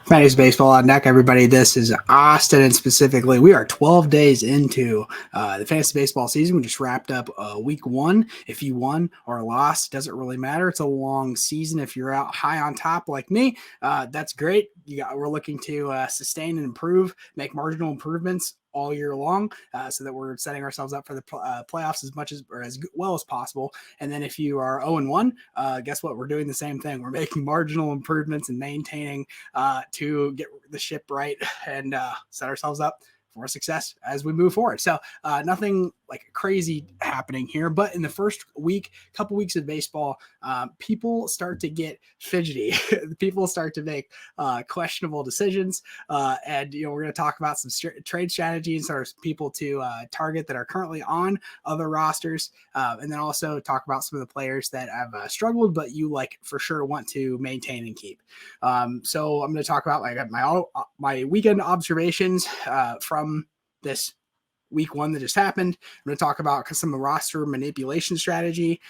Fantasy Baseball on Deck, everybody. This is Austin, and specifically, we are 12 days into the fantasy baseball season. We just wrapped up week one. If you won or lost, doesn't really matter. It's a long season. If you're out high on top like me, that's great. We're looking to sustain and improve, make marginal improvements all year long, so that we're setting ourselves up for the playoffs as much as or as well as possible. And then if you are 0-1, guess what? We're doing the same thing. We're making marginal improvements and maintaining to get the ship right and set ourselves up for success as we move forward. So nothing like crazy happening here, but in the first couple weeks of baseball, people start to get fidgety. People start to make questionable decisions, and we're going to talk about some trade strategies or people to target that are currently on other rosters, and then also talk about some of the players that have struggled, but you for sure want to maintain and keep. So I'm going to talk about my weekend observations from this week one that just happened. I'm going to talk about some of the roster manipulation strategy,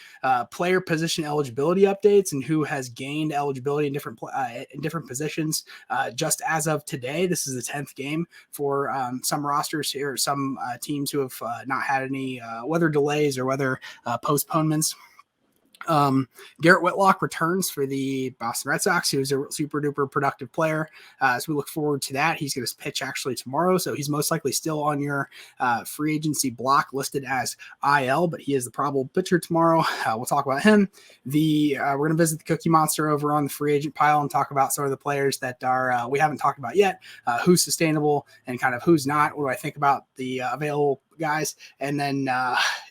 player position eligibility updates, and who has gained eligibility in different positions. Just as of today, this is the 10th game for some rosters here, some teams who have not had any weather delays or weather postponements. Garrett Whitlock returns for the Boston Red Sox. He was a super duper productive player. So we look forward to that. He's going to pitch actually tomorrow. So he's most likely still on your free agency block listed as IL, but he is the probable pitcher tomorrow. We'll talk about him. We're going to visit the Cookie Monster over on the free agent pile and talk about some of the players that are we haven't talked about yet, who's sustainable and kind of who's not. What do I think about the available guys? And then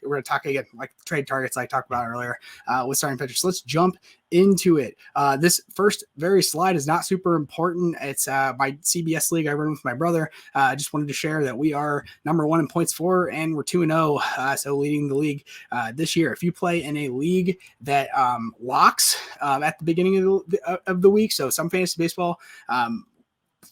we're going to talk again like trade targets I talked about earlier with starting pitchers. So let's jump into it. This first very slide is not super important. It's my CBS league I run with my brother. I just wanted to share that we are number 1 in points for, and we're 2-0, so leading the league this year. If you play in a league that locks at the beginning of the week, so some fantasy baseball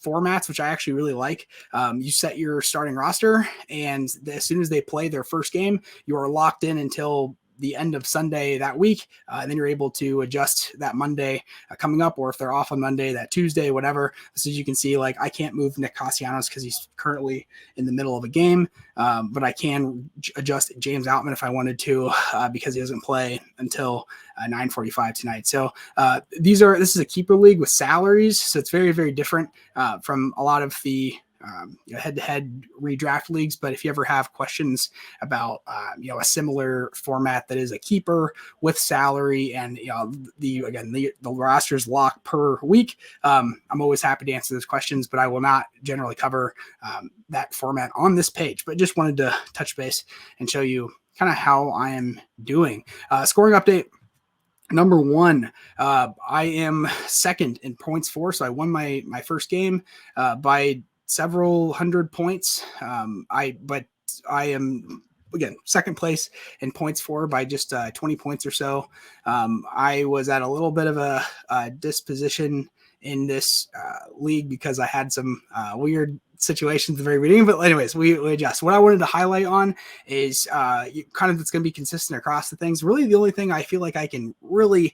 formats, which I actually really like. You set your starting roster, and as soon as they play their first game, you are locked in until the end of Sunday that week, and then you're able to adjust that Monday coming up, or if they're off on Monday, that Tuesday, whatever. So as you can see, I can't move Nick Castellanos because he's currently in the middle of a game, but I can adjust James Outman if I wanted to, because he doesn't play until 9:45 tonight. So this is a keeper league with salaries, so it's very, very different from a lot of the head-to-head redraft leagues. But if you ever have questions about a similar format that is a keeper with salary and the roster's lock per week, I'm always happy to answer those questions, but I will not generally cover that format on this page. But just wanted to touch base and show you kind of how I am doing. Scoring update. Number 1, I am second in points for, so I won my first game by several hundred points. But I am again second place in points for by just 20 points or so. I was at a little bit of a disposition in this league because I had some weird situations at the very beginning, but anyways, we adjust. What I wanted to highlight on is kind of it's going to be consistent across the things. Really, the only thing I feel like I can really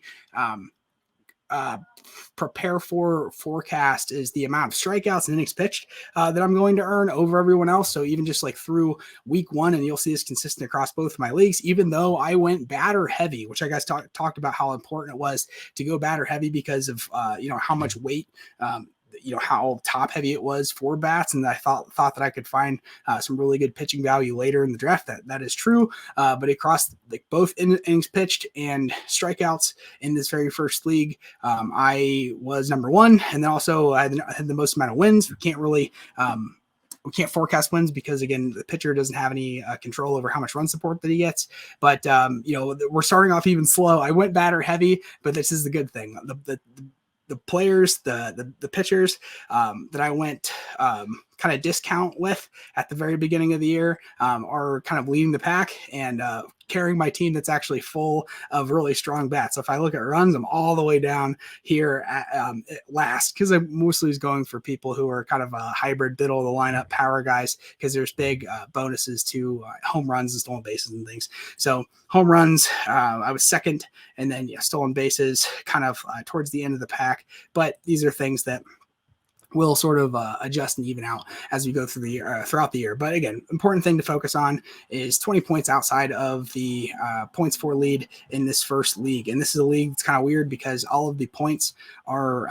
prepare for forecast is the amount of strikeouts and innings pitched that I'm going to earn over everyone else. So even just through week one, and you'll see this consistent across both of my leagues, even though I went batter heavy, which I guys talked about how important it was to go batter heavy because of how much weight how top heavy it was for bats, and I thought that I could find some really good pitching value later in the draft. That is true, but across both innings pitched and strikeouts in this very first league, I was number 1, and then also I had the most amount of wins. We can't forecast wins because, again, the pitcher doesn't have any control over how much run support that he gets. But we're starting off even slow. I went batter heavy, but this is the good thing. The players, the pitchers that I went kind of discount with at the very beginning of the year are kind of leading the pack and carrying my team that's actually full of really strong bats. So if I look at runs, I'm all the way down here at last, because I mostly was going for people who are kind of a hybrid middle of the lineup power guys, because there's big bonuses to home runs and stolen bases and things. So home runs, I was second, and then stolen bases kind of towards the end of the pack. But these are things that will sort of adjust and even out as we go through the year, throughout the year. But again, important thing to focus on is 20 points outside of the points for lead in this first league. And this is a league that's kind of weird because all of the points are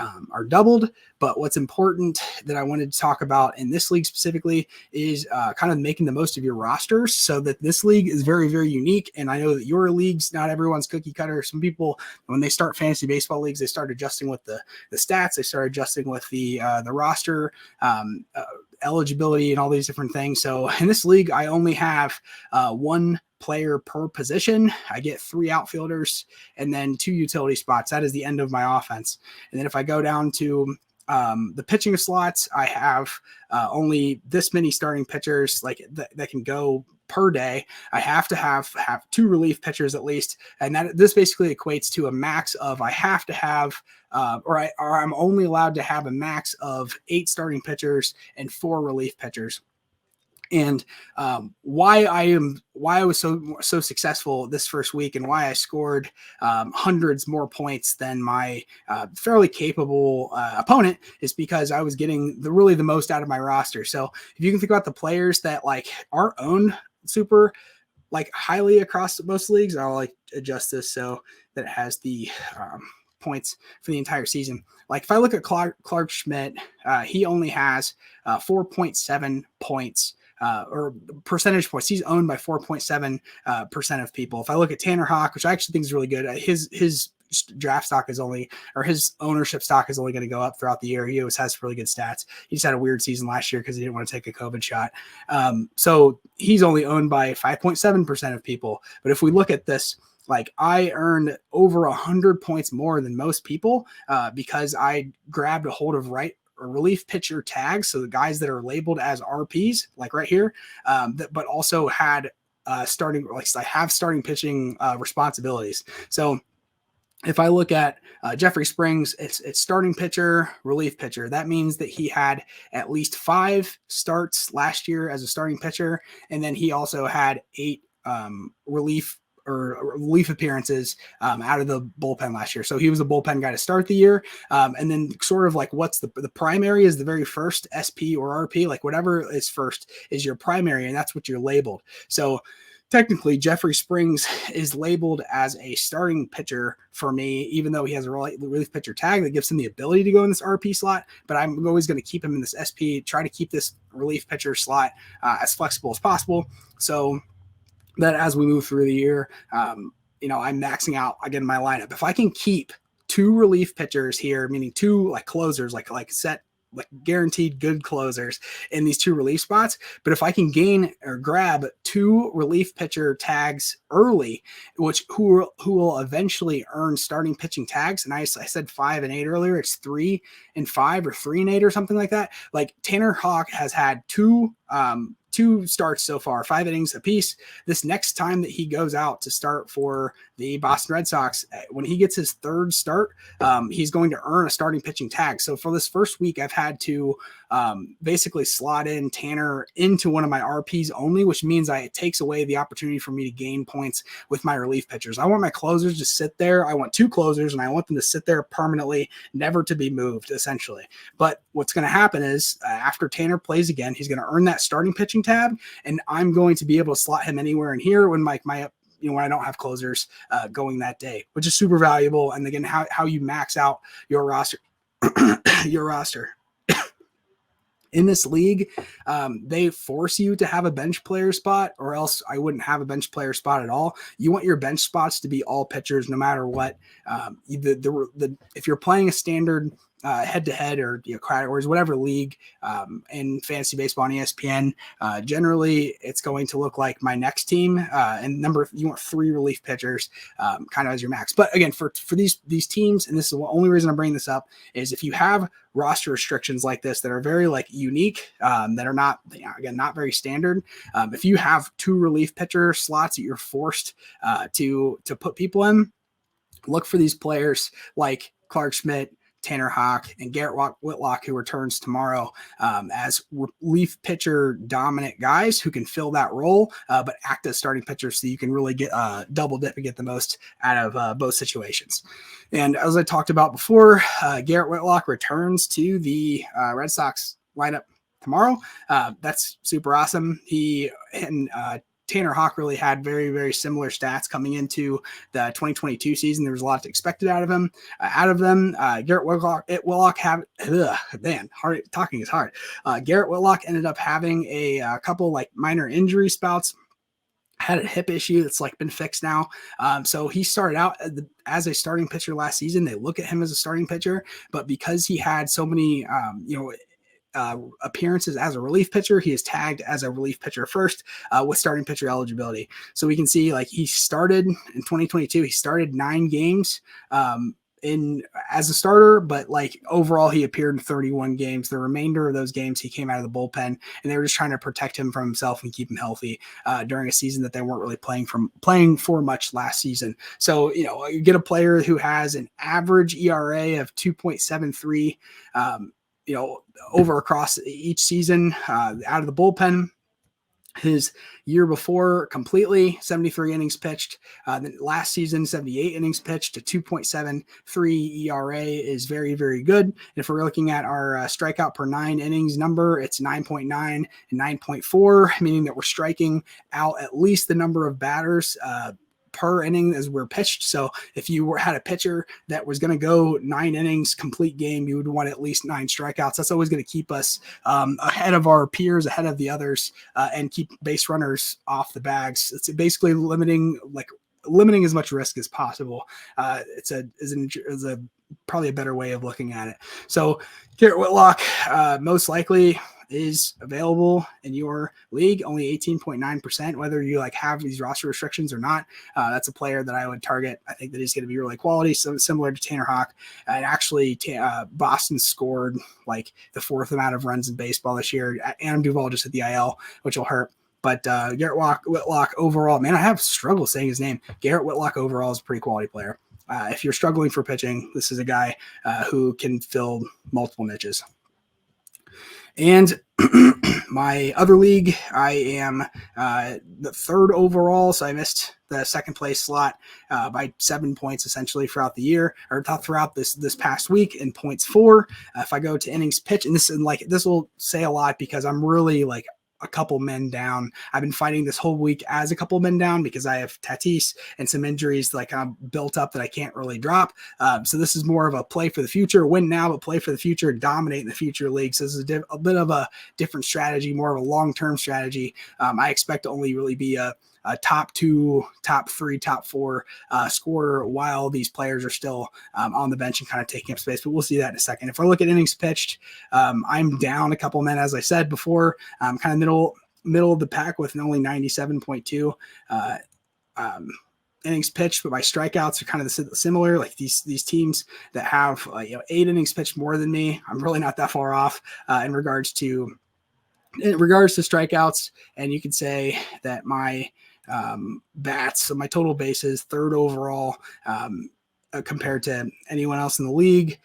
doubled. But what's important that I wanted to talk about in this league specifically is kind of making the most of your rosters, so that this league is very, very unique. And I know that your leagues, not everyone's cookie cutter. Some people, when they start fantasy baseball leagues, they start adjusting with the stats. They start adjusting with the roster eligibility and all these different things. So in this league, I only have one player per position. I get 3 outfielders and then 2 utility spots. That is the end of my offense. And then if I go down to the pitching slots, I have only this many starting pitchers that can go per day. I have to have 2 relief pitchers at least, and this basically equates to a max of I have to have or I'm only allowed to have a max of 8 starting pitchers and 4 relief pitchers. And why I was so successful this first week, and why I scored hundreds more points than my fairly capable opponent, is because I was getting the most out of my roster. So if you can think about the players that aren't owned super highly across most leagues, I'll adjust this so that it has the points for the entire season. If I look at Clark Schmidt, he only has 4.7 points. Or percentage points. He's owned by 4.7% of people. If I look at Tanner Houck, which I actually think is really good, his draft stock is only, or his ownership stock is only going to go up throughout the year. He always has really good stats. He just had a weird season last year because he didn't want to take a COVID shot. So he's only owned by 5.7% of people. But if we look at this, I earned over 100 points more than most people because I grabbed a hold of relief pitcher tags, so the guys that are labeled as RPs, right here, but also had starting pitching responsibilities. So if I look at Jeffrey Springs, it's starting pitcher, relief pitcher. That means that he had at least 5 starts last year as a starting pitcher, and then he also had 8 relief appearances out of the bullpen last year. So he was a bullpen guy to start the year. And then sort of what's the primary is the very first SP or RP, whatever is first is your primary, and that's what you're labeled. So technically Jeffrey Springs is labeled as a starting pitcher for me, even though he has a relief pitcher tag that gives him the ability to go in this RP slot. But I'm always going to keep him in this SP, try to keep this relief pitcher slot as flexible as possible. So that as we move through the year, I'm maxing out again my lineup. If I can keep 2 relief pitchers here, meaning 2 closers, set guaranteed good closers in these 2 relief spots. But if I can gain or grab 2 relief pitcher tags early, who will eventually earn starting pitching tags. And I said 5 and 8 earlier. It's 3 and 5 or 3 and 8 or something like that. Tanner Houck has had 2 starts so far, 5 innings apiece. This next time that he goes out to start for the Boston Red Sox, when he gets his 3rd start, he's going to earn a starting pitching tag. So for this first week, I've had to basically slot in Tanner into one of my RPs only, which means it takes away the opportunity for me to gain points with my relief pitchers. I want my closers to sit there. I want 2 closers, and I want them to sit there permanently, never to be moved, essentially. But what's going to happen is after Tanner plays again, he's going to earn that starting pitching tab, and I'm going to be able to slot him anywhere in here when my when I don't have closers going that day, which is super valuable. And again, how you max out your roster, in this league, they force you to have a bench player spot, or else I wouldn't have a bench player spot at all. You want your bench spots to be all pitchers, no matter what. If you're playing a standard head-to-head or categories, whatever league in fantasy baseball on ESPN, generally it's going to look like my next team. And you want 3 relief pitchers kind of as your max. But again, for these teams, and this is the only reason I'm bringing this up, is if you have roster restrictions like this that are very unique, that are not not very standard. If you have 2 relief pitcher slots that you're forced to put people in, look for these players like Clark Schmidt, Tanner Houck, and Garrett Whitlock, who returns tomorrow, as relief pitcher dominant guys who can fill that role, but act as starting pitchers so you can really get double dip and get the most out of both situations. And as I talked about before, Garrett Whitlock returns to the Red Sox lineup tomorrow. That's super awesome. He and Tanner Houck really had very, very similar stats coming into the 2022 season. There was a lot expected out of him. Garrett Whitlock talking is hard. Garrett Whitlock ended up having a couple like minor injury spouts. Had a hip issue that's like been fixed now. So he started out as a starting pitcher last season. They look at him as a starting pitcher, but because he had so many, appearances as a relief pitcher, he is tagged as a relief pitcher first with starting pitcher eligibility. So we can see like he started in 2022, he started 9 games as a starter, but like overall he appeared in 31 games. The remainder of those games he came out of the bullpen, and they were just trying to protect him from himself and keep him healthy during a season that they weren't really playing for much last season. So you get a player who has an average ERA of 2.73 over across each season out of the bullpen. His year before completely 73 innings pitched. Then last season, 78 innings pitched. A 2.73 ERA is very, very good. And if we're looking at our strikeout per 9 innings number, it's 9.9 and 9.4, meaning that we're striking out at least the number of batters per inning as we're pitched. So if you had a pitcher that was going to go 9 innings complete game, you would want at least 9 strikeouts. That's always going to keep us ahead of our peers, ahead of the others, and keep base runners off the bags. It's basically limiting as much risk as possible. It's probably a better way of looking at it. So Garrett Whitlock most likely is available in your league, only 18.9%, whether you have these roster restrictions or not. That's a player that I would target. I think that he's going to be really quality, so similar to Tanner Houck. And actually Boston scored like the 4th amount of runs in baseball this year. Adam Duvall just hit the IL, which will hurt. But Garrett Whitlock overall, man, I have struggled saying his name. Garrett Whitlock overall is a pretty quality player. If you're struggling for pitching, this is a guy who can fill multiple niches. And my other league, I am the 3rd overall, so I missed the 2nd place slot by 7 points essentially throughout the year, or throughout this past week in points for. If I go to innings pitch, and this will say a lot because I'm really a couple men down. I've been fighting this whole week as a couple men down because I have Tatis and some injuries built up that I can't really drop. So this is more of a play for the future, win now, but play for the future, dominate in the future league. So this is a bit of a different strategy, more of a long-term strategy. I expect to only really be a top 2, top 3, top 4 scorer while these players are still on the bench and kind of taking up space. But we'll see that in a second. If I look at innings pitched, I'm down a couple men, as I said before. I'm kind of middle of the pack with only 97.2 innings pitched, but my strikeouts are kind of similar. Like these teams that have 8 innings pitched more than me, I'm really not that far off in regards to strikeouts. And you could say that my bats, so my total bases, 3rd overall compared to anyone else in the league.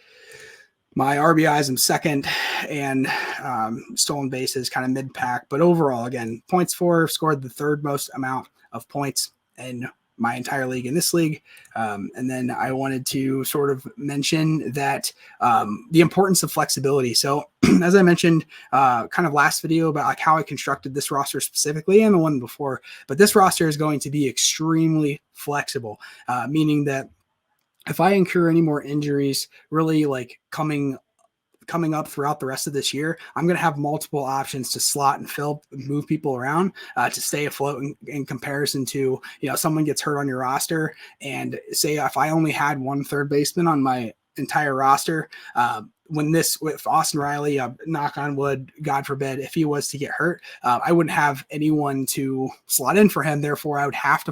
My RBIs, I'm 2nd, and stolen bases kind of mid-pack. But overall, again, points for, scored the 3rd most amount of points in my entire league in this league. And then I wanted to sort of mention that the importance of flexibility. So as I mentioned kind of last video about how I constructed this roster specifically and the one before, but this roster is going to be extremely flexible, meaning that if I incur any more injuries really coming up throughout the rest of this year, I'm going to have multiple options to slot and fill, move people around to stay afloat in comparison to, someone gets hurt on your roster. And say if I only had 1 third baseman on my entire roster, with Austin Riley, knock on wood, God forbid, if he was to get hurt, I wouldn't have anyone to slot in for him. Therefore, I would have to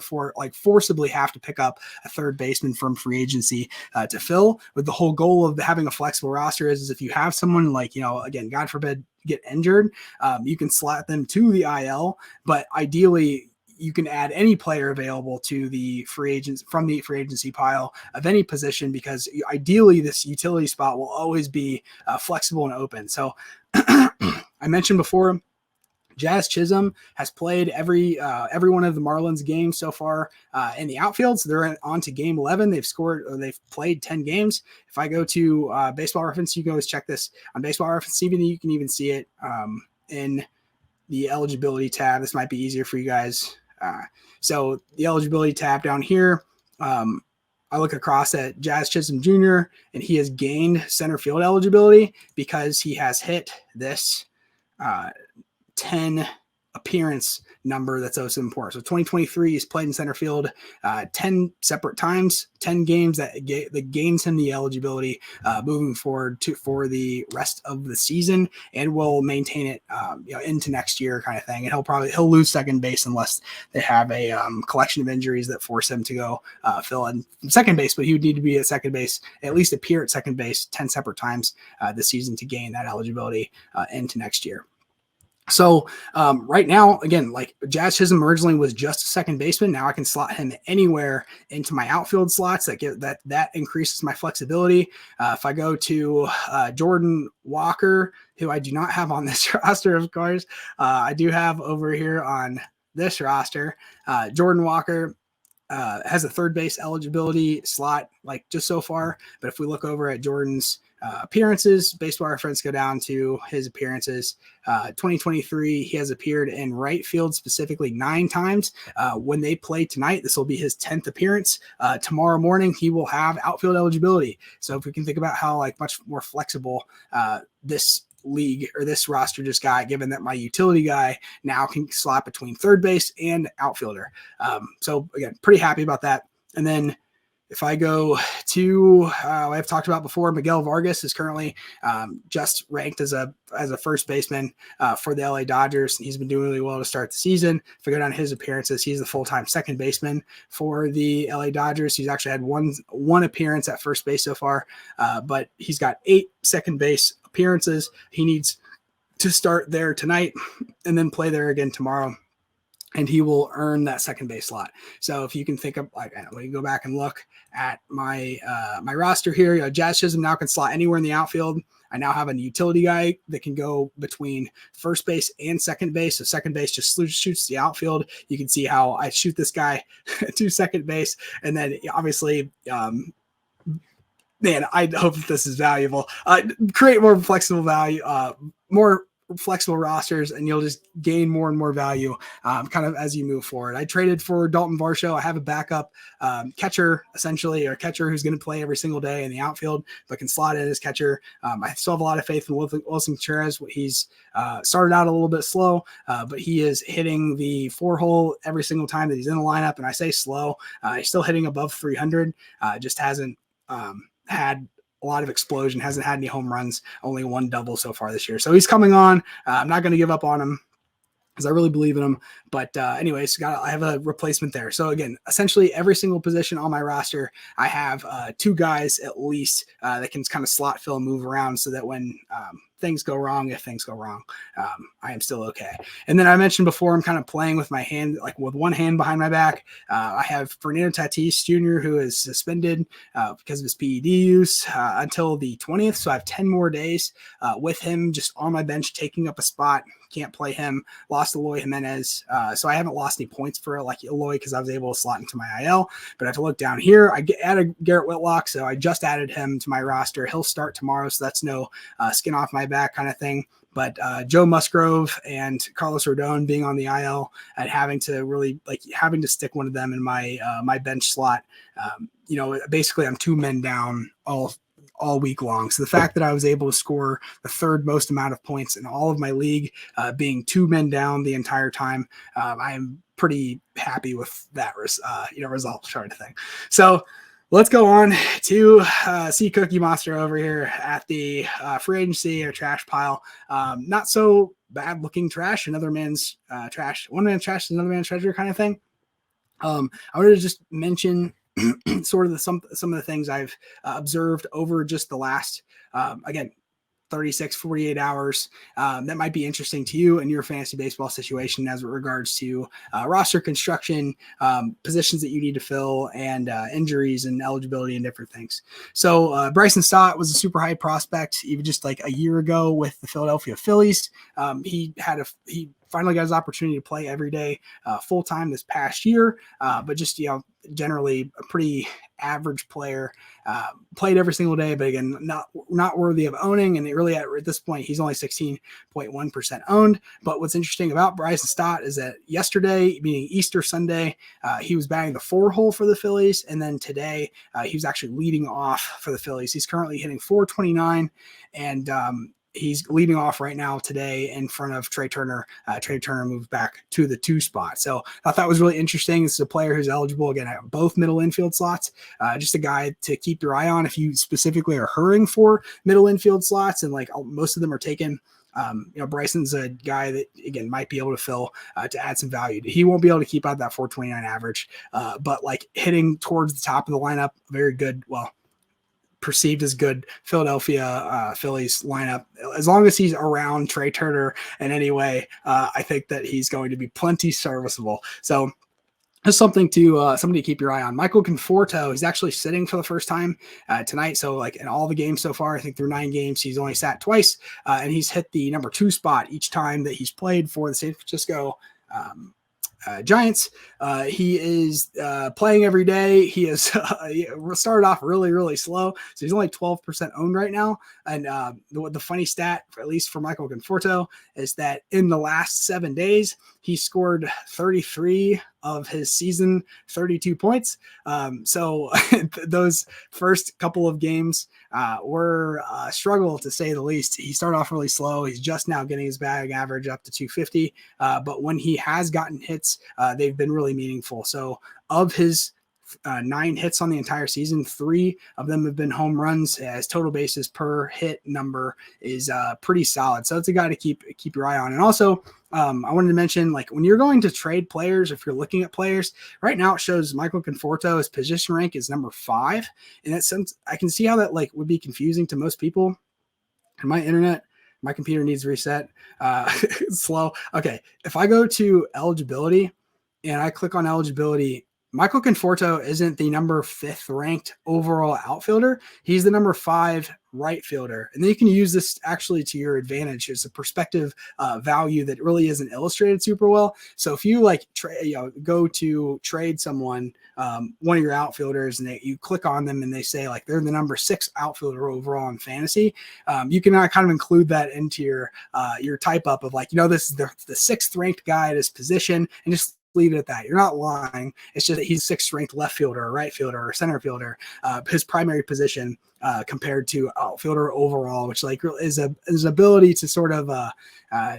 forcibly have to pick up a third baseman from free agency to fill. With the whole goal of having a flexible roster is if you have someone again, God forbid, get injured, you can slot them to the IL, but ideally you can add any player available to the free agents from the free agency pile of any position, because ideally this utility spot will always be flexible and open. So I mentioned before, Jazz Chisholm has played every one of the Marlins games so far in the outfield. So they're on to game 11. They've played 10 games. If I go to Baseball Reference, you can always check this on Baseball Reference. Even you can even see it in the eligibility tab. This might be easier for you guys. So the eligibility tab down here, I look across at Jazz Chisholm Jr., and he has gained center field eligibility because he has hit this 10 appearance number that's also important. So 2023, he's played in center field 10 separate times, 10 games that gains him the eligibility moving forward for the rest of the season, and will maintain it into next year kind of thing. And he'll lose second base unless they have a collection of injuries that force him to go fill in second base, but he would need to be at second base, at least appear at second base 10 separate times this season to gain that eligibility into next year. So right now, again, like Jazz Chisholm originally was just a second baseman. Now I can slot him anywhere into my outfield slots. That increases my flexibility. If I go to Jordan Walker, who I do not have on this roster, of course, I do have over here on this roster. Jordan Walker has a third base eligibility slot, like just so far. But if we look over at Jordan's appearances, Baseball Reference, go down to his appearances. 2023, he has appeared in right field specifically 9 times. When they play tonight, this will be his 10th appearance. Tomorrow morning, he will have outfield eligibility. So if we can think about how much more flexible this league or this roster just got, given that my utility guy now can slot between third base and outfielder. So again, pretty happy about that. And then if I go to, I've talked about before, Miguel Vargas is currently just ranked as a first baseman for the LA Dodgers. He's been doing really well to start the season. If I go down his appearances, he's the full-time second baseman for the LA Dodgers. He's actually had one appearance at first base so far, but he's got 8 second base appearances. He needs to start there tonight and then play there again tomorrow, and he will earn that second base slot. So if you can think of, let me go back and look at my my roster here. Jazz Chisholm now can slot anywhere in the outfield. I now have a utility guy that can go between first base and second base. So second base just shoots the outfield. You can see how I shoot this guy to second base. And then obviously, man, I hope that this is valuable. Create more flexible value, more flexible rosters, and you'll just gain more and more value kind of as you move forward. I traded for Dalton Varsho. I have a backup catcher, essentially, or a catcher who's going to play every single day in the outfield, but can slot in as catcher. I still have a lot of faith in Wilson Contreras. He's started out a little bit slow, but he is hitting the 4-hole every single time that he's in the lineup. And I say slow, he's still hitting above 300, just hasn't had a lot of explosion, hasn't had any home runs, only 1 double so far this year. So he's coming on. I'm not going to give up on him because I really believe in him. But anyways, I have a replacement there. So again, essentially every single position on my roster, I have 2 guys at least that can kind of slot fill and move around, so that when things go wrong, I am still okay. And then I mentioned before, I'm kind of playing with my hand, like with one hand behind my back. I have Fernando Tatis Jr., who is suspended because of his PED use until the 20th. So I have 10 more days with him just on my bench, taking up a spot. Can't play him. Lost Eloy Jimenez. So I haven't lost any points for Eloy because I was able to slot into my IL. But I have to look down here. I added Garrett Whitlock, so I just added him to my roster. He'll start tomorrow, so that's no skin off my back kind of thing. But Joe Musgrove and Carlos Rodon being on the IL and having to stick one of them in my my bench slot. Basically I'm 2 men down all week long. So the fact that I was able to score the 3rd most amount of points in all of my league, being 2 men down the entire time, I am pretty happy with that result sort of thing. So let's go on to see Cookie Monster over here at the free agency or trash pile. Not so bad looking trash, another man's trash. One man's trash is another man's treasure kind of thing. I wanted to just mention sort of some of the things I've observed over just the last, again, 36, 48 hours. That might be interesting to you in your fantasy baseball situation as it regards to roster construction, positions that you need to fill, and injuries and eligibility and different things. So Bryson Stott was a super high prospect even just like a year ago with the Philadelphia Phillies. He finally got his opportunity to play every day full time this past year, but just generally a pretty average player, played every single day, but again, not worthy of owning. And really at this point, he's only 16.1% owned. But what's interesting about Bryson Stott is that yesterday, meaning Easter Sunday, he was batting the 4-hole for the Phillies. And then today, he was actually leading off for the Phillies. He's currently hitting .429, and he's leading off right now today in front of Trey Turner. Trey Turner moved back to the 2 spot. So I thought that was really interesting. This is a player who's eligible again at both middle infield slots. Just a guy to keep your eye on if you specifically are hurrying for middle infield slots, and like most of them are taken. Bryson's a guy that again might be able to fill to add some value. He won't be able to keep out that .429 average, but like hitting towards the top of the lineup, very good. Well, perceived as good Philadelphia Phillies lineup. As long as he's around Trey Turner in any way, I think that he's going to be plenty serviceable. So just something to keep your eye on. Michael Conforto, he's actually sitting for the first time tonight. So like in all the games so far, I think through 9 games, he's only sat twice, and he's hit the number 2 spot each time that he's played for the San Francisco Giants. He is playing every day. He is started off really, really slow. So he's only 12% owned right now. And the funny stat, at least for Michael Conforto, is that in the last 7 days, he scored 33 of his season 32 points. So those first couple of games were a struggle, to say the least. He started off really slow. He's just now getting his batting average up to 250. But when he has gotten hits, they've been really meaningful. So of his 9 hits on the entire season, 3 of them have been home runs. His total bases per hit number is pretty solid. So it's a guy to keep your eye on. And also, I wanted to mention, like, when you're going to trade players, if you're looking at players right now, it shows Michael Conforto, his position rank is number 5. In that sense, I can see how that like would be confusing to most people. And my computer needs reset. It's slow. Okay. If I go to eligibility and I click on eligibility, Michael Conforto isn't the number 5th ranked overall outfielder. He's the number 5 right fielder. And then you can use this actually to your advantage. It's a perspective value that really isn't illustrated super well. So if you like go to trade someone, one of your outfielders, and you click on them and they say like they're the number 6 outfielder overall in fantasy, you can kind of include that into your type up of like, this is the 6th ranked guy at his position, and just leave it at that. You're not lying. It's just that he's 6th ranked left fielder or right fielder or center fielder, his primary position compared to outfielder overall, which like is his ability to sort of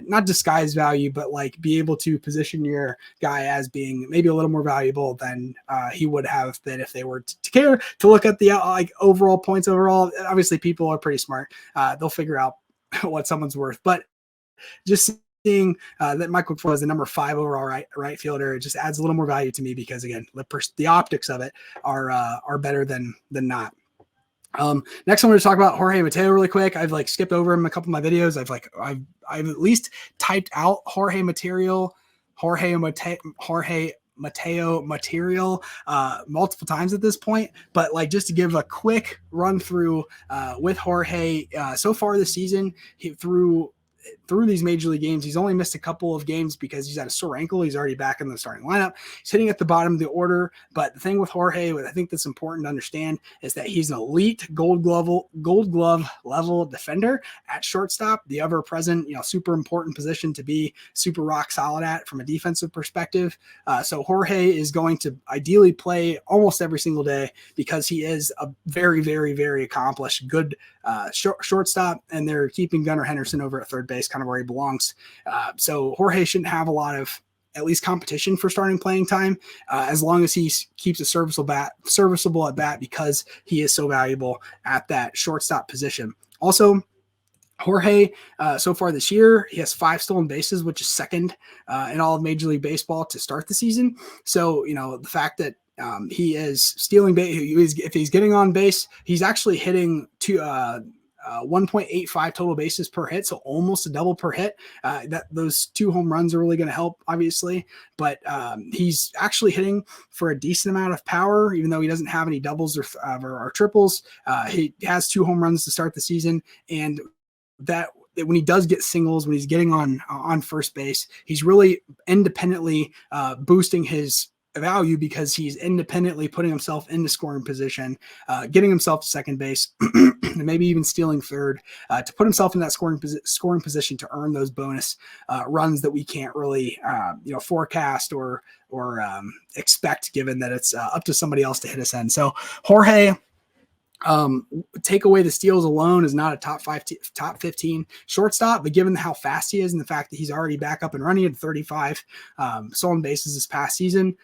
not disguise value, but like be able to position your guy as being maybe a little more valuable than he would have been if they were to care to look at the like overall points overall. Obviously, people are pretty smart. They'll figure out what someone's worth, but just seeing that Michael Conforto is the number 5 overall right fielder, it just adds a little more value to me because again, the optics of it are better than not. Next, I want to talk about Jorge Mateo really quick. I've like skipped over him in a couple of my videos. I've at least typed out Jorge Mateo material multiple times at this point, but like just to give a quick run through with Jorge so far this season, through these major league games, he's only missed a couple of games because he's had a sore ankle. He's already back in the starting lineup. He's hitting at the bottom of the order. But the thing with Jorge, what I think that's important to understand, is that he's an elite gold glove level defender at shortstop, the ever present, super important position to be super rock solid at from a defensive perspective. So Jorge is going to ideally play almost every single day because he is a very, very, very accomplished, good shortstop, and they're keeping Gunnar Henderson over at third base, kind of where he belongs. So Jorge shouldn't have a lot of at least competition for starting playing time as long as he keeps a serviceable at bat because he is so valuable at that shortstop position. Also, Jorge, so far this year, he has 5 stolen bases, which is second in all of Major League Baseball to start the season. So, the fact that he is stealing base, if he's getting on base, he's actually hitting 1.85 total bases per hit, so almost a double per hit. Those 2 home runs are really going to help, obviously, but he's actually hitting for a decent amount of power, even though he doesn't have any doubles or triples. He has 2 home runs to start the season, and that when he does get singles, when he's getting on first base, he's really independently boosting his value because he's independently putting himself into scoring position, getting himself to second base, and maybe even stealing third to put himself in that scoring position to earn those bonus runs that we can't really forecast or expect, given that it's up to somebody else to hit us in. So Jorge, take away the steals alone, is not a top 15 shortstop, but given how fast he is and the fact that he's already back up and running at 35 stolen bases this past season,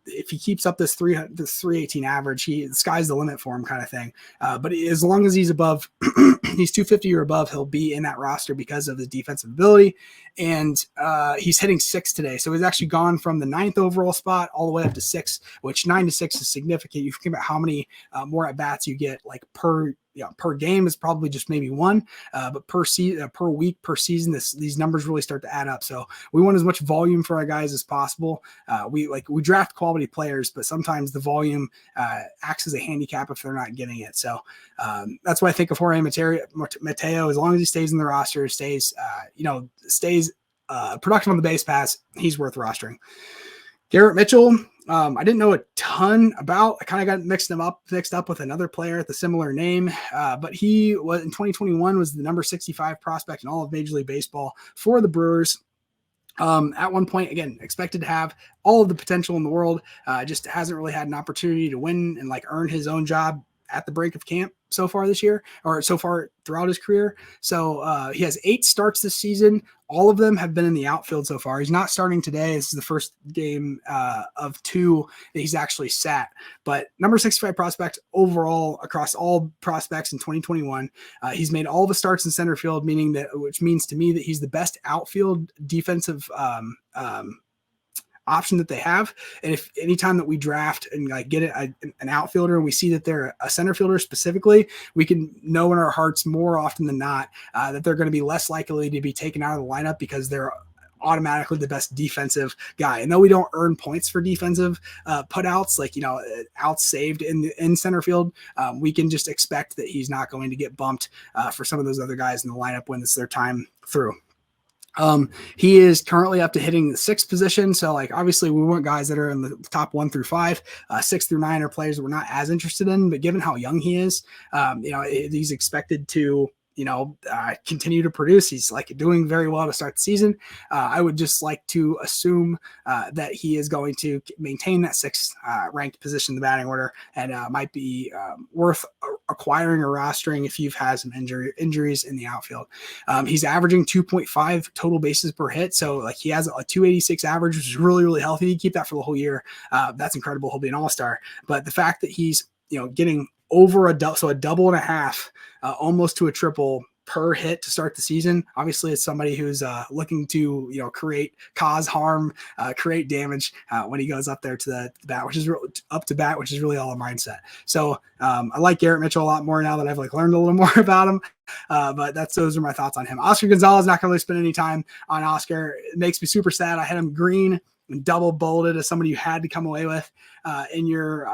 if he keeps up this 318 average, the sky's the limit for him, kind of thing. But as long as he's above, he's 250 or above, he'll be in that roster because of his defensive ability. And he's hitting 6 today, so he's actually gone from the 9th overall spot all the way up to 6, which 9 to 6 is significant. You think about how many more at bats you get, like per game is probably just maybe 1, but per week, per season, these numbers really start to add up. So we want as much volume for our guys as possible. We draft quality players, but sometimes the volume acts as a handicap if they're not getting it. So that's why I think of Jorge Mateo, as long as he stays in the roster, stays productive on the base pass, he's worth rostering. Garrett Mitchell, I didn't know a ton about. I kind of got mixed up with another player with a similar name, but he was in 2021 was the number 65 prospect in all of Major League Baseball for the Brewers. At one point, again, expected to have all of the potential in the world, just hasn't really had an opportunity to win and earn his own job at the break of camp so far this year, or so far throughout his career. So he has 8 starts this season. All of them have been in the outfield so far. He's not starting today. This is the first game of 2 that he's actually sat. But number 65 prospect overall across all prospects in 2021. He's made all the starts in center field, which means to me that he's the best outfield defensive option that they have. And if anytime that we draft and get an outfielder and we see that they're a center fielder specifically, we can know in our hearts more often than not that they're going to be less likely to be taken out of the lineup because they're automatically the best defensive guy. And though we don't earn points for defensive putouts, outs saved in center field, we can just expect that he's not going to get bumped for some of those other guys in the lineup when it's their time through. He is currently up to hitting the 6th position. So obviously we want guys that are in the top 1 through 5, 6 through 9 are players that we're not as interested in, but given how young he is, he's expected to, continue to produce. He's doing very well to start the season. I would just like to assume that he is going to maintain that 6th ranked position in the batting order and might be worth acquiring or rostering if you've had some injuries in the outfield. He's averaging 2.5 total bases per hit. So he has a 286 average, which is really, really healthy. You keep that for the whole year. That's incredible. He'll be an all-star. But the fact that he's, getting over a double and a half, almost to a triple per hit to start the season. Obviously, it's somebody who's looking to cause harm, create damage when he goes up there to the bat, which is really all a mindset. So I like Garrett Mitchell a lot more now that I've learned a little more about him. But those are my thoughts on him. Oscar Gonzalez, not going to really spend any time on Oscar. It makes me super sad. I had him green and double bolded as somebody you had to come away with in your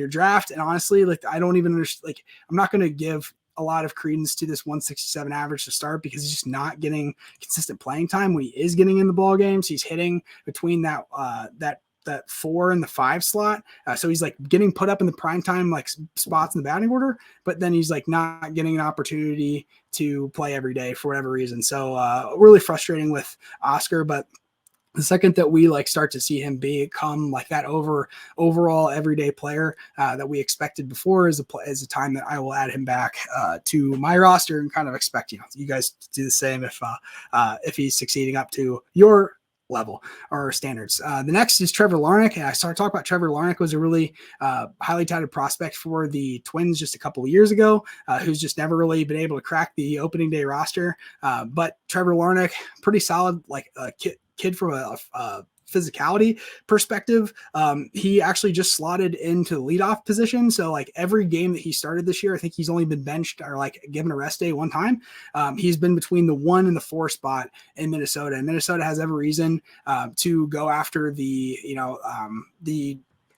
draft. And honestly, I don't even understand. I'm not going to give a lot of credence to this 167 average to start because he's just not getting consistent playing time. When he is getting in the ball games, he's hitting between that 4 and the 5 slot. So he's getting put up in the prime time spots in the batting order, but then he's not getting an opportunity to play every day for whatever reason. So really frustrating with Oscar, but the second that we start to see him become that overall everyday player that we expected before is a time that I will add him back to my roster and kind of expect you guys to do the same if he's succeeding up to your level or standards. The next is Trevor Larnach. And I started talking about Trevor Larnach was a really highly touted prospect for the Twins just a couple of years ago, who's just never really been able to crack the opening day roster. But Trevor Larnach, pretty solid, kid from a physicality perspective, he actually just slotted into the leadoff position. So like every game that he started this year, I think he's only been benched or like given a rest day one time. He's been between the 1 and the 4 spot in Minnesota, and Minnesota has every reason to go after the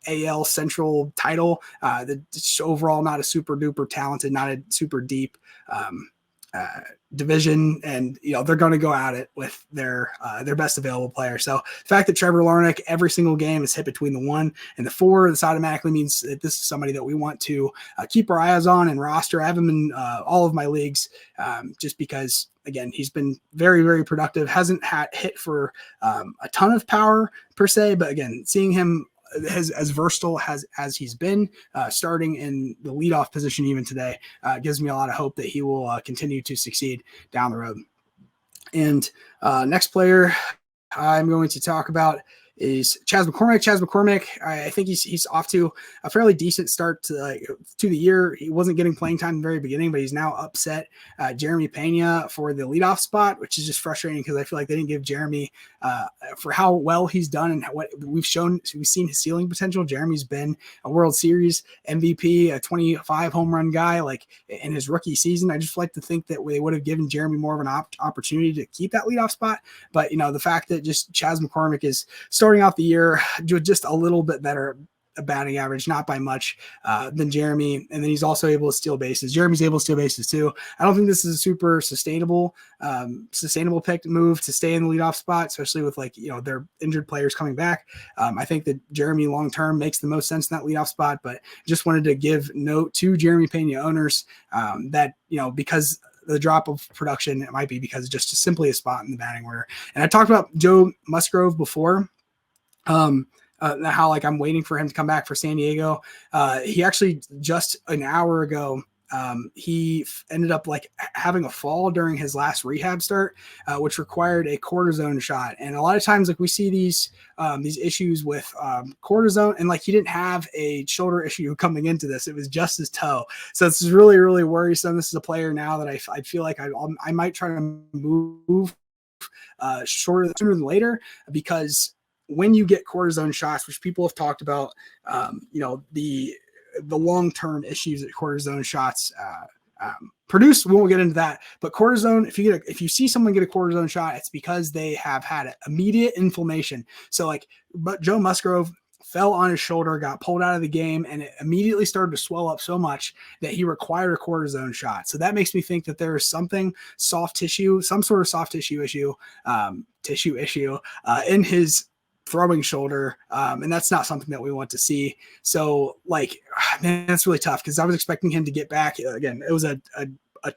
AL Central title. That's overall not a super duper talented, not a super deep division, and they're going to go at it with their best available player. So the fact that Trevor Larnach every single game is hit between the 1 and the 4, this automatically means that this is somebody that we want to keep our eyes on and roster. I have him in all of my leagues just because, again, he's been very, very productive. Hasn't hit for a ton of power per se, but again, seeing him as versatile as he's been starting in the leadoff position even today gives me a lot of hope that he will continue to succeed down the road. And next player I'm going to talk about is Chas McCormick. Chas McCormick, I think he's off to a fairly decent start to the year. He wasn't getting playing time in the very beginning, but he's now upset Jeremy Pena for the leadoff spot, which is just frustrating because I feel like they didn't give Jeremy for how well he's done and what we've seen his ceiling potential. Jeremy's been a World Series MVP, a 25 home run guy, like in his rookie season. I just like to think that they would have given Jeremy more of an opportunity to keep that leadoff spot. But the fact that just Chas McCormick is starting off the year just a little bit better batting average, not by much, than Jeremy, and then he's also able to steal bases. Jeremy's able to steal bases too. I don't think this is a super sustainable pick move to stay in the leadoff spot, especially with their injured players coming back. I think that Jeremy long term makes the most sense in that leadoff spot, but just wanted to give note to Jeremy Pena owners that because the drop of production, it might be because it's just simply a spot in the batting order. And I talked about Joe Musgrove before. How I'm waiting for him to come back for San Diego. He actually just an hour ago, he ended up having a fall during his last rehab start, which required a cortisone shot. And a lot of times, we see these issues with cortisone, and he didn't have a shoulder issue coming into this. It was just his toe. So this is really, really worrisome. This is a player now that I feel like I might try to move sooner than later, because when you get cortisone shots, which people have talked about, the long-term issues that cortisone shots produce. We won't get into that, but cortisone, if you see someone get a cortisone shot, it's because they have had immediate inflammation. So but Joe Musgrove fell on his shoulder, got pulled out of the game, and it immediately started to swell up so much that he required a cortisone shot. So that makes me think that there is some sort of soft tissue issue in his throwing shoulder, and that's not something that we want to see. So man, that's really tough because I was expecting him to get back. Again, it was a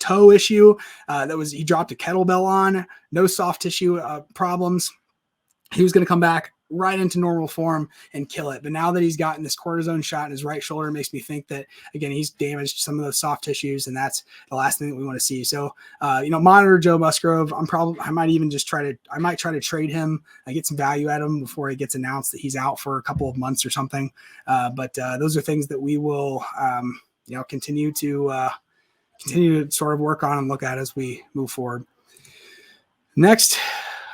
toe issue he dropped a kettlebell on, no soft tissue problems. He was going to come back right into normal form and kill it. But now that he's gotten this cortisone shot in his right shoulder, it makes me think that, again, he's damaged some of those soft tissues, and that's the last thing that we want to see. So, monitor Joe Musgrove. I might try to trade him. I get some value at him before it gets announced that he's out for a couple of months or something. But those are things that we will, continue to sort of work on and look at as we move forward. Next,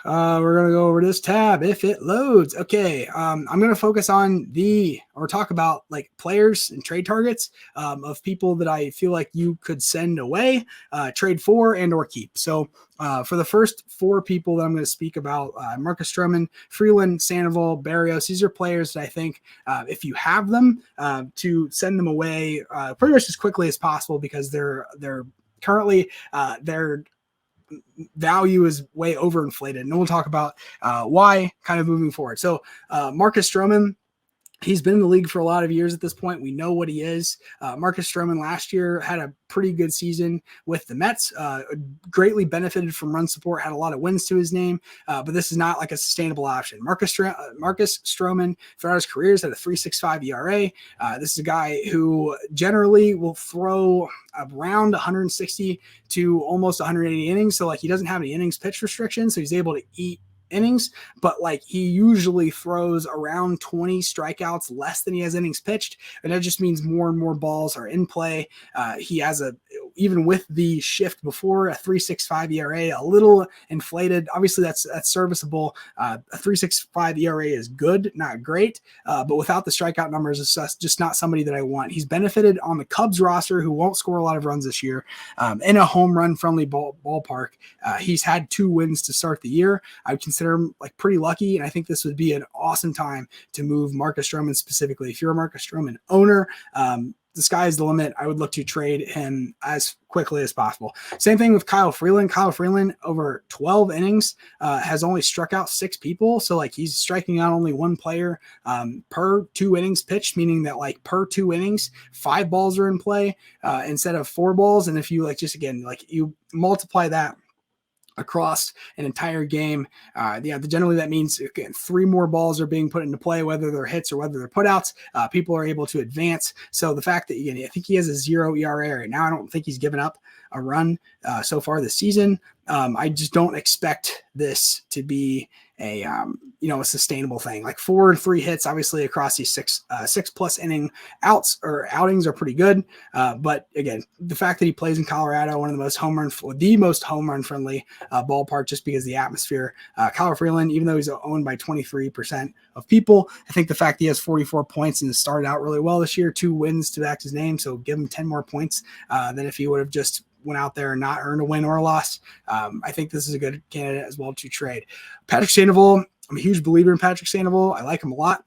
we're going to go over this tab if it loads. Okay. I'm going to focus on talk about players and trade targets of people that I feel like you could send away, trade for, and or keep. So for the first 4 people that I'm going to speak about, Marcus Stroman, Freeland, Sandoval, Barrios, these are players that I think if you have them, to send them away pretty much as quickly as possible, because they're currently their value is way overinflated, and we'll talk about why kind of moving forward. So Marcus Stroman, he's been in the league for a lot of years at this point. We know what he is. Marcus Stroman last year had a pretty good season with the Mets, greatly benefited from run support, had a lot of wins to his name, but this is not a sustainable option. Marcus Stroman, throughout his career, has had a 3.65 ERA. This is a guy who generally will throw around 160 to almost 180 innings. So he doesn't have any innings pitch restriction, so he's able to eat innings, but he usually throws around 20 strikeouts less than he has innings pitched, and that just means more and more balls are in play. He has even with the shift before, a 3.65 ERA, a little inflated. Obviously, that's serviceable. A 3.65 ERA is good, not great, but without the strikeout numbers, it's just not somebody that I want. He's benefited on the Cubs roster, who won't score a lot of runs this year, in a home run friendly ballpark. He's had 2 wins to start the year. I would consider him like pretty lucky, and I think this would be an awesome time to move Marcus Stroman specifically. If you're a Marcus Stroman owner, the sky's the limit. I would look to trade him as quickly as possible. Same thing with Kyle Freeland. Kyle Freeland, over 12 innings, has only struck out 6 people. So like he's striking out only 1 player per 2 innings pitched, meaning that like per 2 innings, 5 balls are in play instead of 4 balls. And if you like, just again, like you multiply that across an entire game, generally that means again, 3 more balls are being put into play, whether they're hits or whether they're putouts. People are able to advance. So the fact that I think he has a 0 ERA right now. I don't think he's given up a run so far this season. I just don't expect this to be a sustainable thing. Like 4 or 3 hits, obviously across these 6+ inning outings are pretty good. But again, the fact that he plays in Colorado, one of the most home run friendly ballpark, just because the atmosphere. Kyle Freeland, even though he's owned by 23% of people, I think the fact he has 44 points and started out really well this year, 2 wins to back his name, so give him 10 more points than if he would have just went out there and not earned a win or a loss. I think this is a good candidate as well to trade. Patrick Sandoval, I'm a huge believer in Patrick Sandoval. I like him a lot.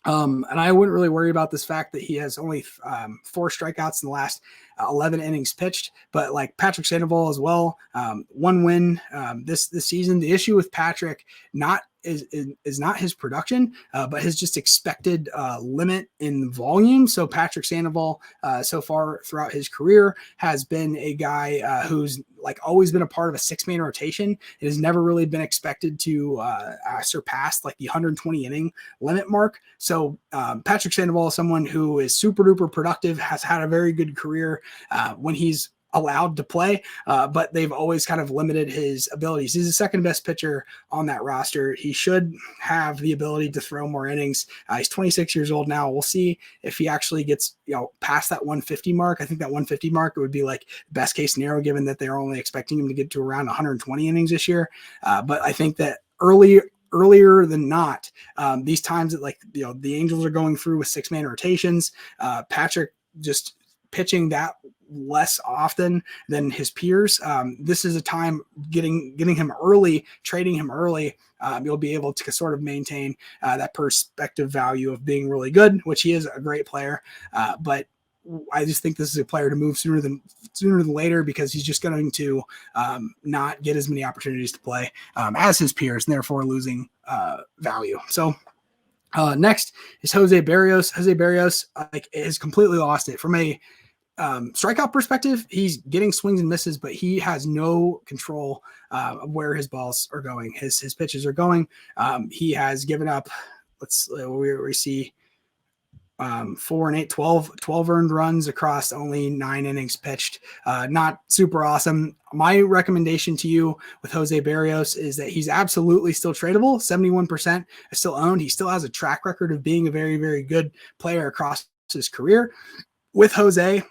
And I wouldn't really worry about this fact that he has only 4 strikeouts in the last 11 innings pitched, but like Patrick Sandoval as well, 1 win this season. The issue with Patrick is not his production, but his just expected limit in volume. So Patrick Sandoval, so far throughout his career, has been a guy who's like always been a part of a 6-man rotation. It has never really been expected to surpass like the 120 inning limit mark. So Patrick Sandoval is someone who is super duper productive, has had a very good career when he's allowed to play, but they've always kind of limited his abilities. He's the second best pitcher on that roster. He should have the ability to throw more innings. He's 26 years old now. We'll see if he actually gets past that 150 mark. I think that 150 mark would be like best case scenario, given that they're only expecting him to get to around 120 innings this year. But I think that earlier than not, these times that the Angels are going through with 6-man rotations, Patrick just pitching that less often than his peers. This is a time getting him early, trading him early. You'll be able to sort of maintain that perspective value of being really good, which he is a great player. But I just think this is a player to move sooner than later, because he's just going to not get as many opportunities to play as his peers, and therefore losing value. So next is Jose Barrios. Jose Barrios has completely lost it from a strikeout perspective. He's getting swings and misses, but he has no control of where his balls are going. His pitches are going. He has given up, we see 4 and 8, 12 earned runs across only 9 innings pitched. Not super awesome. My recommendation to you with Jose Barrios is that he's absolutely still tradable. 71% is still owned. He still has a track record of being a very, very good player across his career. With Jose,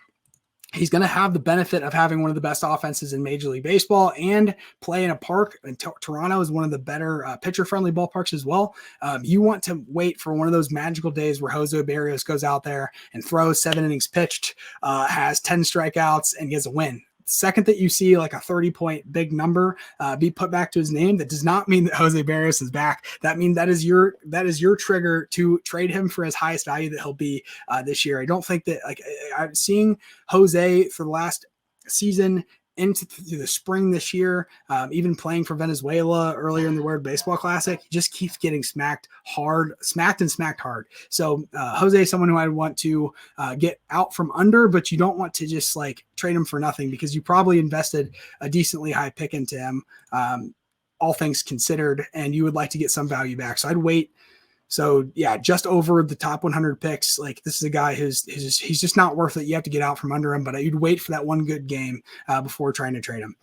he's going to have the benefit of having one of the best offenses in Major League Baseball and play in a park. And Toronto is one of the better pitcher-friendly ballparks as well. You want to wait for one of those magical days where Jose Barrios goes out there and throws 7 innings pitched, has 10 strikeouts, and gets a win. Second that you see like a 30-point big number be put back to his name, that does not mean that Jose Barrios is back. That means that is your trigger to trade him for his highest value that he'll be this year. I don't think that I'm seeing Jose for the last season into the spring this year, even playing for Venezuela earlier in the World Baseball Classic, he just keeps getting smacked hard. So Jose is someone who I want to get out from under, but you don't want to just trade him for nothing, because you probably invested a decently high pick into him, all things considered, and you would like to get some value back. So I'd wait So yeah, just over the top 100 picks. Like this is a guy he's just not worth it. You have to get out from under him, but you'd wait for that one good game before trying to trade him.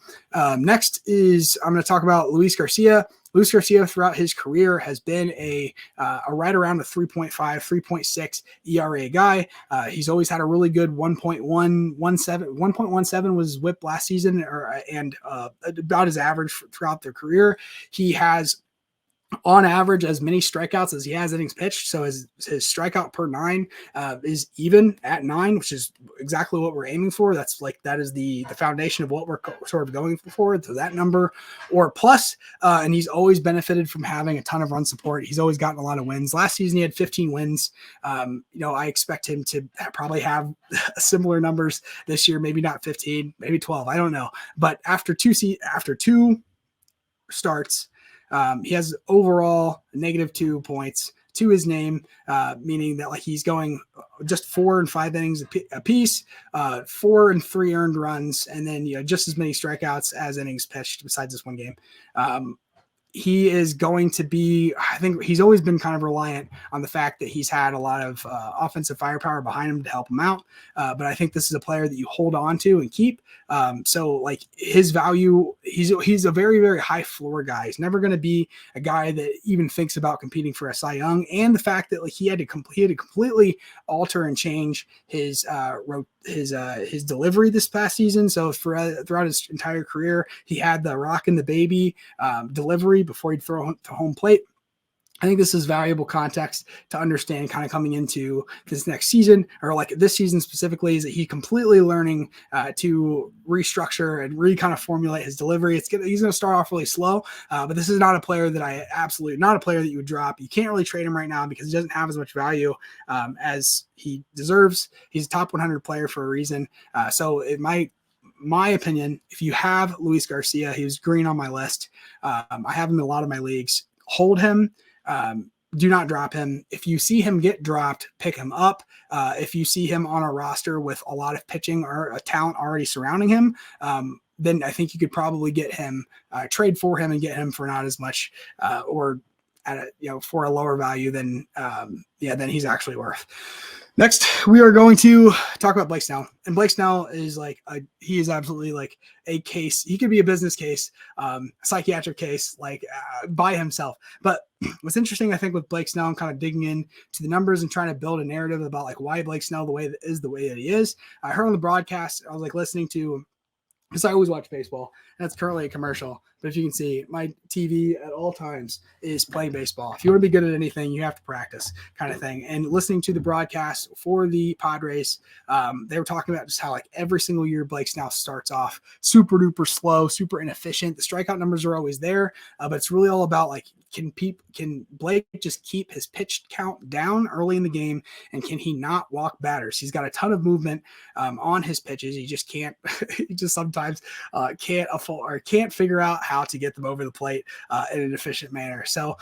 Next is I'm going to talk about Luis Garcia. Luis Garcia throughout his career has been a right around a 3.5, 3.6 ERA guy. He's always had a really good 1.17 was whip last season, and about his average throughout their career. He has on average as many strikeouts as he has innings pitched. So his strikeout per 9 is even at 9, which is exactly what we're aiming for. That is the foundation of what we're sort of going for. So that number or plus, and he's always benefited from having a ton of run support. He's always gotten a lot of wins. Last season he had 15 wins. I expect him to probably have similar numbers this year. Maybe not 15, maybe 12. I don't know. But after two starts, he has overall -2 points to his name, meaning that like he's going just 4 and 5 innings a piece, 4 and 3 earned runs, and then just as many strikeouts as innings pitched besides this one game. He is going to be, I think he's always been kind of reliant on the fact that he's had a lot of offensive firepower behind him to help him out. But I think this is a player that you hold on to and keep. So like his value, he's a very, very high floor guy. He's never going to be a guy that even thinks about competing for a Cy Young. And the fact that like he had to completely alter and change his delivery this past season. So throughout his entire career, he had the rock and the baby delivery before he'd throw to home plate. I think this is valuable context to understand kind of coming into this next season, or like this season specifically, is that he's completely learning to restructure and kind of formulate his delivery. He's going to start off really slow, but this is not a player that not a player that you would drop. You can't really trade him right now because he doesn't have as much value as he deserves. He's a top 100 player for a reason. So in my opinion, if you have Luis Garcia, he was green on my list. I have him in a lot of my leagues. Hold him. Do not drop him. If you see him get dropped, pick him up. If you see him on a roster with a lot of pitching or a talent already surrounding him, then I think you could probably get him, trade for him and get him for not as much, or at for a lower value than he's actually worth. Next, we are going to talk about Blake Snell. And Blake Snell is he is absolutely like a case. He could be a business case, psychiatric case, by himself. But what's interesting, I think, with Blake Snell and kind of digging into the numbers and trying to build a narrative about why Blake Snell the way that he is. I heard on the broadcast, I was listening to, because I always watch baseball. That's currently a commercial. But if you can see, my TV at all times is playing baseball. If you want to be good at anything, you have to practice, kind of thing. And listening to the broadcast for the Padres, they were talking about just how every single year Blake Snell starts off super duper slow, super inefficient. The strikeout numbers are always there, but it's really all about can Blake just keep his pitch count down early in the game, and can he not walk batters? He's got a ton of movement on his pitches. He just can't. He just sometimes can't figure out how to get them over the plate in an efficient manner. So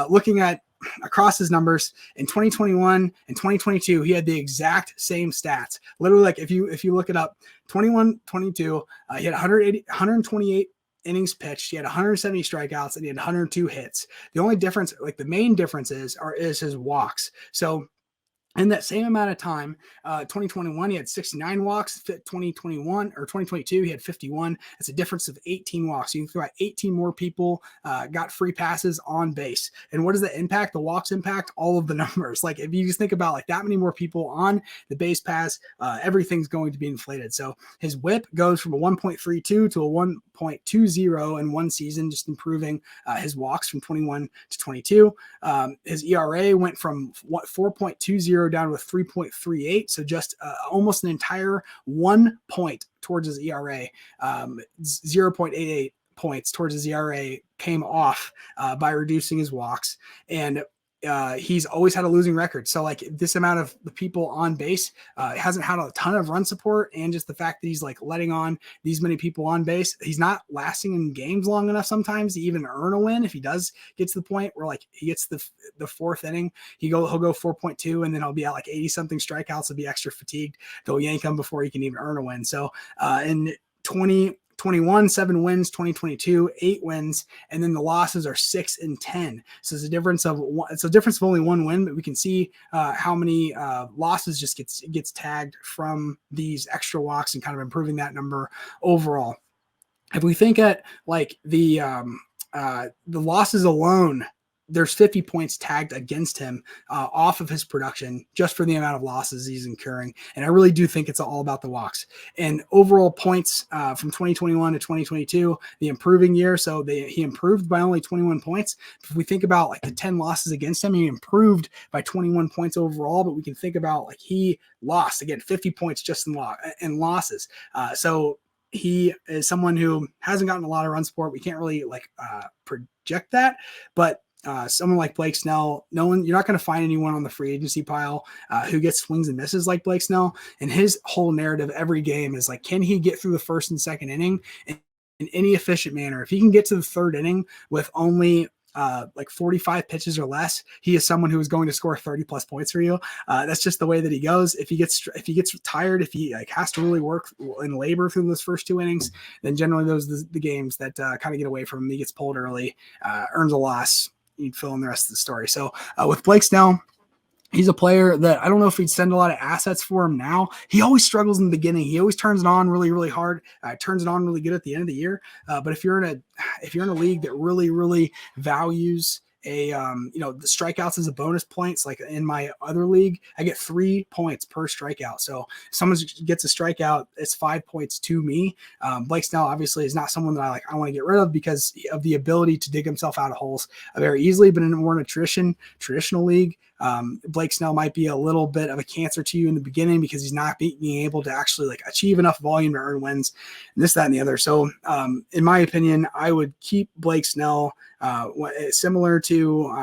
looking at across his numbers in 2021 and 2022, he had the exact same stats. Literally, if you look it up, 21, 22, he had 128 innings pitched. He had 170 strikeouts and he had 102 hits. The only difference, the main difference is his walks. So in that same amount of time, 2021, he had 69 walks. 2021 or 2022, he had 51. It's a difference of 18 walks. So you can throw out 18 more people got free passes on base. And what does that impact? The walks impact all of the numbers. If you just think about that many more people on the base pass, everything's going to be inflated. So his whip goes from a 1.32 to a 1.20 in one season, just improving his walks from 21 to 22. His ERA went from 4.20 down with 3.38. So just almost an entire 1 point towards his ERA, 0.88 points towards his ERA came off by reducing his walks. And he's always had a losing record. So this amount of the people on base hasn't had a ton of run support, and just the fact that he's letting on these many people on base, he's not lasting in games long enough sometimes to even earn a win. If he does get to the point where he gets the fourth inning, he'll go 4.2 and then he'll be at 80 something strikeouts. He'll be extra fatigued. They'll yank him before he can even earn a win. So in 2021, 7 wins, 2022, 8 wins, and then the losses are 6 and 10. So it's a difference of only 1 win, but we can see how many losses just gets tagged from these extra walks and kind of improving that number overall. If we think at like the losses alone, there's 50 points tagged against him off of his production just for the amount of losses he's incurring. And I really do think it's all about the walks. And overall points from 2021 to 2022, the improving year. So he improved by only 21 points. If we think about like the 10 losses against him, he improved by 21 points overall. But we can think about like he lost, again, 50 points just in losses. So he is someone who hasn't gotten a lot of run support. We can't really project that, but someone like Blake Snell, you're not going to find anyone on the free agency pile who gets swings and misses like Blake Snell. And his whole narrative every game is like, can he get through the first and second inning in any efficient manner? If he can get to the third inning with only like 45 pitches or less, he is someone who is going to score 30 plus points for you. That's just the way that he goes. If he gets tired, if he like has to really work and labor through those first 2 innings, then generally those are the games that kind of get away from him. He gets pulled early, earns a loss. You'd fill in the rest of the story. So with Blake Snell, he's a player that I don't know if we'd send a lot of assets for him now. He always struggles in the beginning. He always turns it on really, really hard. Turns it on really good at the end of the year. But if you're in a league that really, really values the strikeouts as a bonus points, like in my other league, I get 3 points per strikeout. So if someone gets a strikeout, it's 5 points to me. Blake Snell obviously is not someone that I want to get rid of because of the ability to dig himself out of holes very easily. But in a traditional league, Blake Snell might be a little bit of a cancer to you in the beginning because he's not being able to actually like achieve enough volume to earn wins and this, that, and the other. So in my opinion, I would keep Blake Snell similar to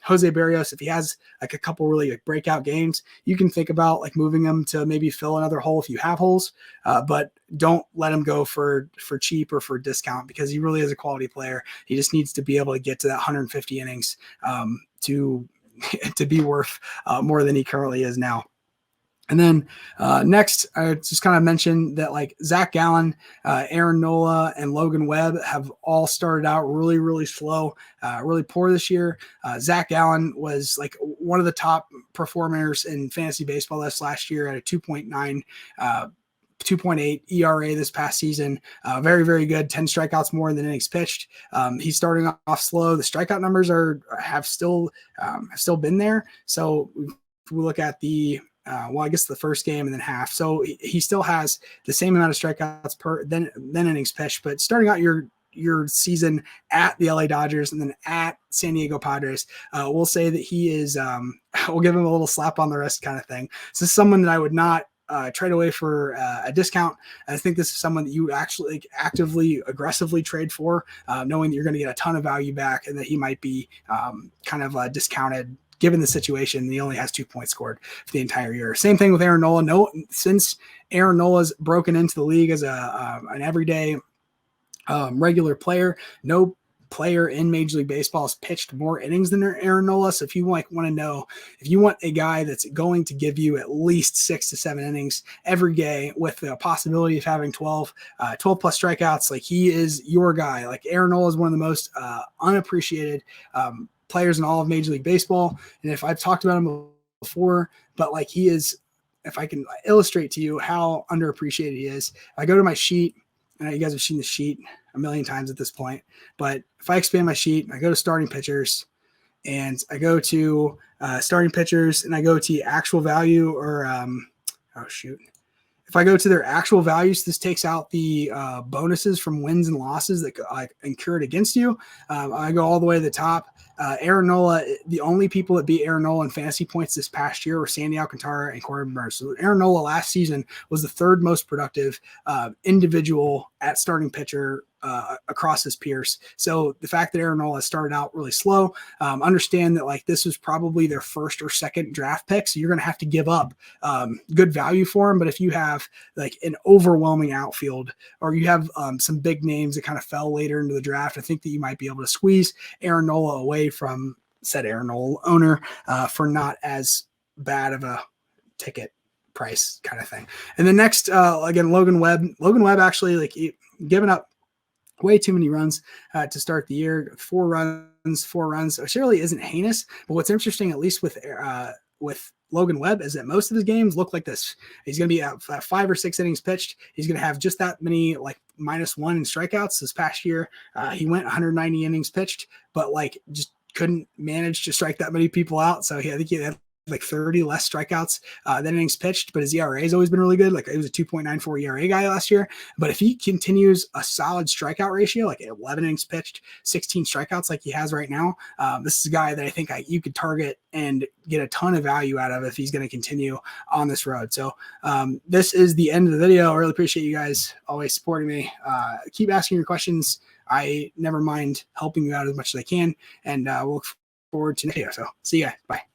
Jose Barrios. If he has like a couple really like breakout games, you can think about like moving him to maybe fill another hole if you have holes, but don't let him go for cheap or for discount because he really is a quality player. He just needs to be able to get to that 150 innings to be worth more than he currently is now. And then next, I just kind of mentioned that like Zach Gallen, Aaron Nola, and Logan Webb have all started out really, really slow, really poor this year. Zach Gallen was like one of the top performers in fantasy baseball last year at a 2.9 2.8 ERA this past season. Very, very good. 10 strikeouts more than innings pitched. He's starting off slow. The strikeout numbers have still been there. So if we look at the first game and then half. So he still has the same amount of strikeouts per than innings pitched, but starting out your season at the LA Dodgers and then at San Diego Padres, we'll say that he is, we'll give him a little slap on the wrist kind of thing. So this is someone that I would not trade away for a discount. I think this is someone that you actually actively, aggressively trade for, knowing that you're going to get a ton of value back and that he might be kind of discounted given the situation. He only has 2 points scored for the entire year. Same thing with Aaron Nola. Since Aaron Nola's broken into the league as an everyday regular player, no player in Major League Baseball has pitched more innings than Aaron Nola. So if you want to know, if you want a guy that's going to give you at least 6 to 7 innings every day with the possibility of having 12 plus strikeouts, like he is your guy. Like Aaron Nola is one of the most unappreciated players in all of Major League Baseball. And if I've talked about him before, but like he is, if I can illustrate to you how underappreciated he is, I go to my sheet, and you guys have seen the sheet a million times at this point, but if I expand my sheet, I go to starting pitchers and I go to starting pitchers and I go to actual value or, if I go to their actual values, this takes out the bonuses from wins and losses that I incurred against you. I go all the way to the top. Aaron Nola, the only people that beat Aaron Nola in fantasy points this past year were Sandy Alcantara and Corbin Burns. So Aaron Nola last season was the third most productive individual at starting pitcher across his peers. So the fact that Aaron Nola started out really slow, understand that like this was probably their first or second draft pick. So you're going to have to give up good value for him. But if you have like an overwhelming outfield or you have some big names that kind of fell later into the draft, I think that you might be able to squeeze Aaron Nola away from said Aaron Nola owner for not as bad of a ticket price kind of thing. And the next, again, Logan Webb actually, like given up way too many runs to start the year. 4 runs, which really isn't heinous. But what's interesting, at least with Logan Webb, is that most of his games look like this. He's going to be at 5 or 6 innings pitched. He's going to have just that many, like -1 in strikeouts. This past year, he went 190 innings pitched, but like just couldn't manage to strike that many people out. So I think he had like 30 less strikeouts than innings pitched, but his ERA has always been really good. Like it was a 2.94 ERA guy last year. But if he continues a solid strikeout ratio, like 11 innings pitched, 16 strikeouts like he has right now, this is a guy that I think you could target and get a ton of value out of if he's going to continue on this road. So this is the end of the video. I really appreciate you guys always supporting me. Keep asking your questions. I never mind helping you out as much as I can, and we'll look forward to the video. So see you guys. Bye.